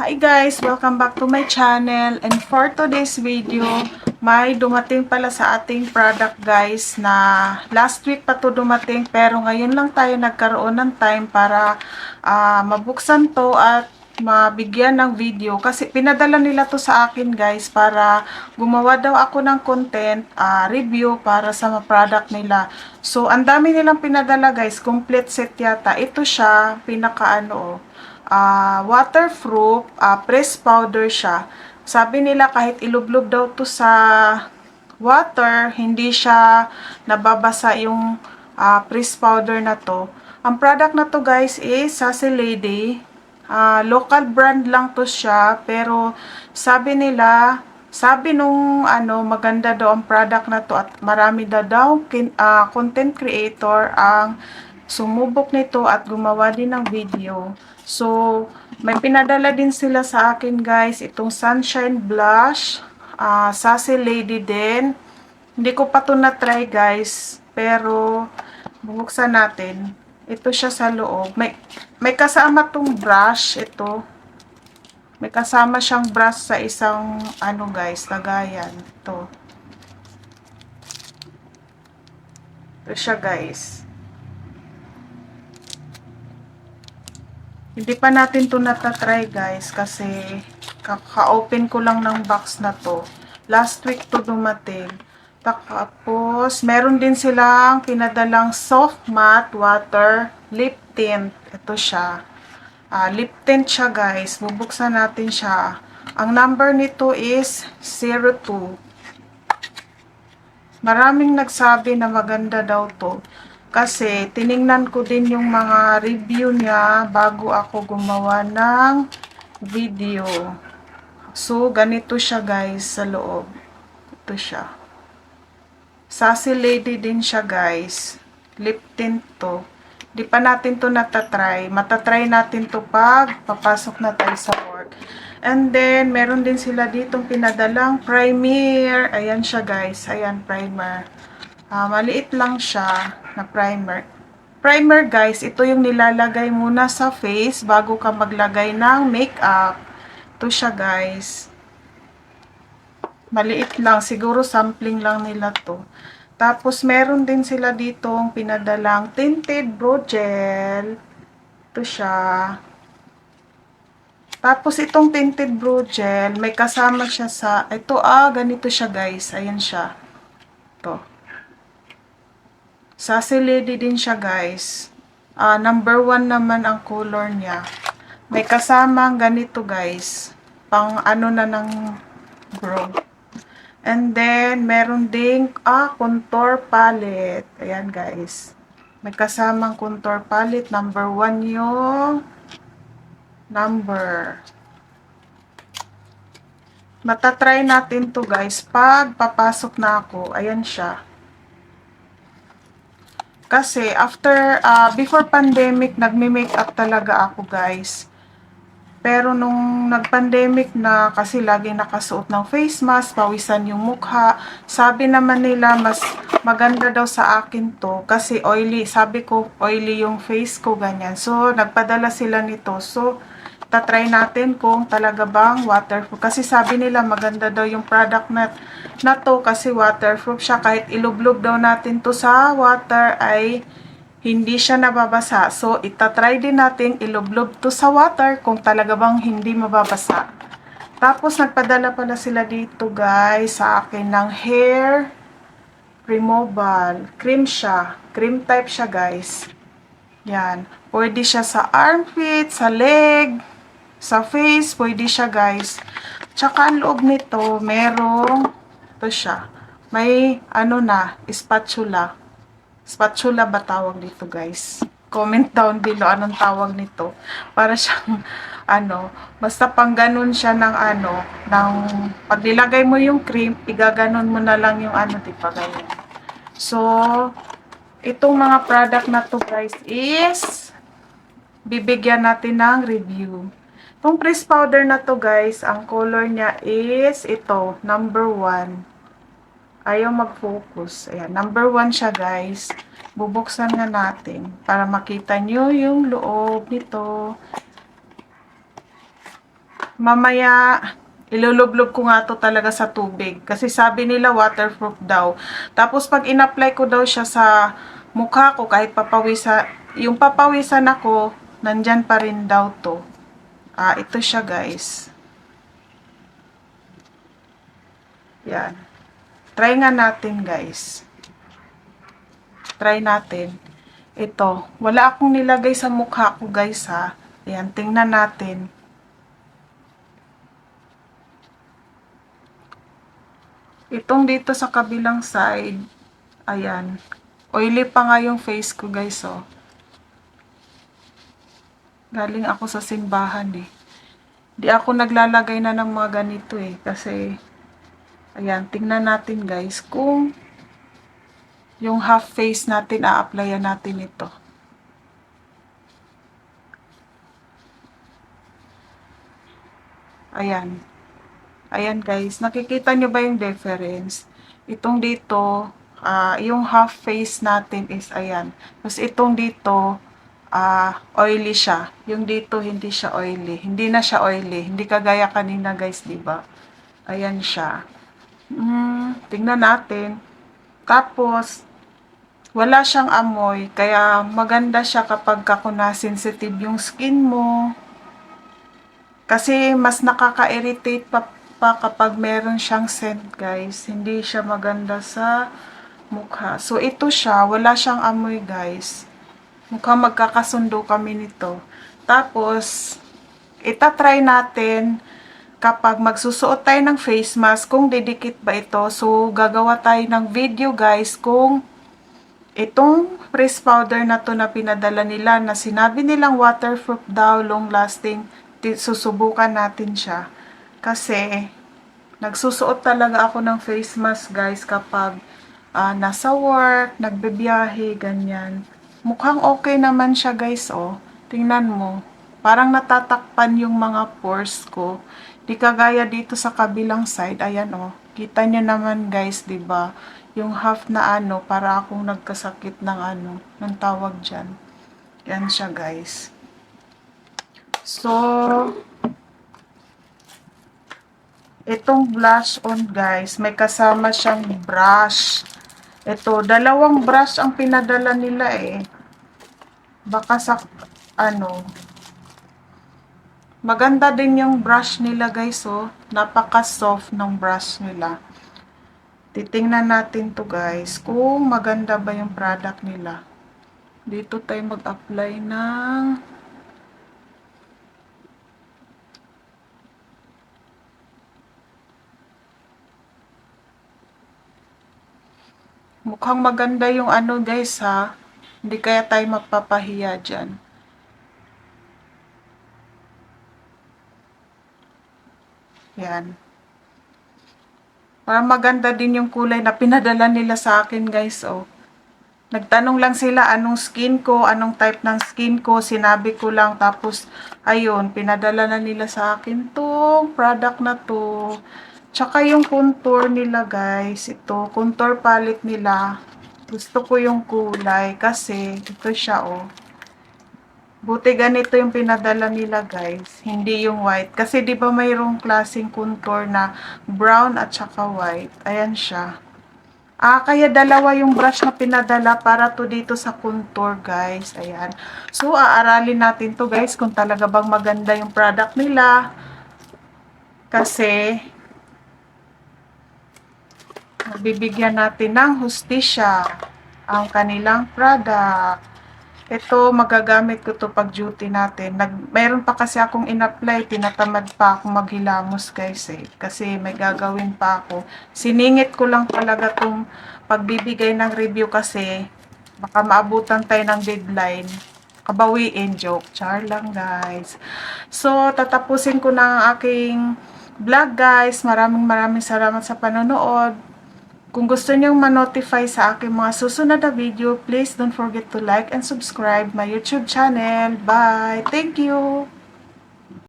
Hi guys! Welcome back to my channel. And for today's video, may dumating pala sa ating product guys na last week pa to dumating pero ngayon lang tayo nagkaroon ng time para mabuksan to at mabigyan ng video kasi pinadala nila to sa akin guys para gumawa daw ako ng content review para sa mga product nila. So ang dami nilang pinadala guys, complete set yata. Ito siya, waterproof, press powder siya. Sabi nila kahit ilublob daw to sa water, hindi siya nababasa yung press powder na to. Ang product na to guys is Sassy Lady. Local brand lang to siya, pero sabi nila, sabi nung maganda daw ang product na to at marami daw content creator ang sumubok nito at gumawa din ng video. So, may pinadala din sila sa akin guys, itong Sunshine Blush, Sassy Lady din. Hindi ko pa to na-try guys, pero bubuksan natin. Ito siya sa loob. May kasama tong brush, ito. May kasama siyang brush sa isang, guys, lagayan. Ito. Ito siya guys. Hindi pa natin to natatry guys kasi kaka-open ko lang ng box na to. Last week to dumating. Tapos, meron din silang pinadalang soft matte water lip tint. Ito siya. Lip tint siya guys. Bubuksan natin siya. Ang number nito is 02. Maraming nagsabi na maganda daw to. Kasi, tiningnan ko din yung mga review niya bago ako gumawa ng video. So, ganito siya guys sa loob. Ito siya. Sassy Lady din siya guys. Lip tint to. Di pa natin to natatry. Matatry natin to pag papasok na tayo sa work. And then, meron din sila ditong pinadalang primer. Ayan siya guys. Ayan, primer. Maliit lang siya na primer. Primer guys, ito yung nilalagay muna sa face bago ka maglagay ng makeup. Ito siya guys. Maliit lang, siguro sampling lang nila to. Tapos meron din sila ditong pinadalang tinted brow gel. Ito siya. Tapos itong tinted brow gel, may kasama siya sa, ito ganito siya guys. Ayan siya. Ito. Sassy Lady din siya guys. Number 1 naman ang color niya. May kasamang ganito guys. Pang ano na ng brow. And then, meron ding contour palette. Ayan guys. May kasamang contour palette. Number 1 yung number. Matatry natin to guys. Pag papasok na ako, ayan siya. Kasi, before pandemic, nagme-makeup talaga ako guys. Pero nung nag-pandemic na, kasi lagi nakasuot ng face mask, pawisan yung mukha, sabi naman nila mas maganda daw sa akin to kasi oily. Sabi ko, oily yung face ko, ganyan. So, nagpadala sila nito. So, tatry natin kung talaga bang waterproof. Kasi sabi nila maganda daw yung product na to kasi waterproof siya. Kahit ilublob daw natin to sa water ay hindi siya nababasa. So, itatry din natin ilublob to sa water kung talaga bang hindi mababasa. Tapos, nagpadala pala sila dito guys sa akin ng hair removal. Cream siya. Cream type siya guys. Yan. Pwede siya sa armpit, sa leg, sa face. Pwede siya guys. Tsaka ang loob nito, merong, ito siya. May spatula. Spatula ba tawag dito guys? Comment down below anong tawag nito. Para siyang basta pang ganun siya ng pag nilagay mo yung cream, igaganon mo na lang yung diba ganyan. So, itong mga product na to guys is bibigyan natin ng review. Itong press powder na to guys, ang color niya is ito, number 1. Ayaw mag-focus. Ayan, number 1 siya guys. Bubuksan nga natin para makita nyo yung loob nito. mamaya ilulublob ko nga to talaga sa tubig. Kasi sabi nila waterproof daw. Tapos pag in-apply ko daw siya sa mukha ko, kahit yung papawisan ako, nandyan pa rin daw to. Ito siya guys. Yan. Try nga natin guys. Try natin. Ito. Wala akong nilagay sa mukha ko guys ha. Ayan. Tingnan natin. Itong dito sa kabilang side. Ayan. Oily pa nga yung face ko guys oh. Galing ako sa simbahan eh. Di ako naglalagay na ng mga ganito eh. Kasi, ayan, tingnan natin guys kung yung half face natin, a-applyan natin ito. Ayan. Ayan guys, nakikita nyo ba yung difference? Itong dito, yung half face natin is ayan. Tapos itong dito, oily siya. Yung dito, hindi siya oily. Hindi na siya oily. Hindi kagaya kanina guys, diba? Ayan siya. Tingnan natin. Tapos, wala siyang amoy, kaya maganda siya kapag sensitive yung skin mo. Kasi mas nakaka-irritate pa kapag meron siyang scent, guys. Hindi siya maganda sa mukha. So, ito siya. Wala siyang amoy, guys. Mukhang magkakasundo kami nito. Tapos, itatry natin kapag magsusuot tayo ng face mask, kung didikit ba ito. So, gagawa tayo ng video, guys, kung itong press powder na to na pinadala nila na sinabi nilang waterproof daw, long lasting, susubukan natin siya. Kasi, nagsusuot talaga ako ng face mask guys kapag nasa work, nagbebiyahe, ganyan. Mukhang okay naman siya guys oh. Tingnan mo. Parang natatakpan yung mga pores ko. Di kagaya dito sa kabilang side. Ayan oh. Kita nyo naman guys, 'di ba? Yung half na para akong nagkasakit ng ng tawag diyan. Yan siya guys. So, itong blush on guys, may kasama siyang brush. Ito, dalawang brush ang pinadala nila eh. Baka sa maganda din yung brush nila guys oh. Napaka soft ng brush nila. Titingnan natin to guys kung maganda ba yung product nila. Dito tayo mag-apply ng mukhang maganda yung guys ha. Hindi kaya tayo magpapahiya dyan. Yan. Parang maganda din yung kulay na pinadala nila sa akin guys oh. Nagtanong lang sila anong skin ko, anong type ng skin ko, sinabi ko lang tapos ayun, pinadala na nila sa akin tong product na to. Tsaka yung contour nila guys, ito, contour palette nila. Gusto ko yung kulay kasi ito siya oh. Buti ganito yung pinadala nila guys, hindi yung white. Kasi di ba mayroong klaseng contour na brown at saka white. Ayan siya. Kaya dalawa yung brush na pinadala para to dito sa contour guys. Ayan. So, aaralin natin to guys kung talaga bang maganda yung product nila. Kasi, bibigyan natin ng hustisya ang kanilang product. Ito, magagamit ko to pag duty natin. Mayroon pa kasi akong in-apply, tinatamad pa akong maghilamos guys eh. Kasi may gagawin pa ako. Siningit ko lang talaga tong pagbibigay ng review kasi baka maabutan tayo ng deadline. Kabawiin, joke. Char lang guys. So, tatapusin ko na ang aking vlog guys. Maraming salamat sa panonood. Kung gusto niyong ma-notify sa aking mga susunod na video, please don't forget to like and subscribe my YouTube channel. Bye! Thank you!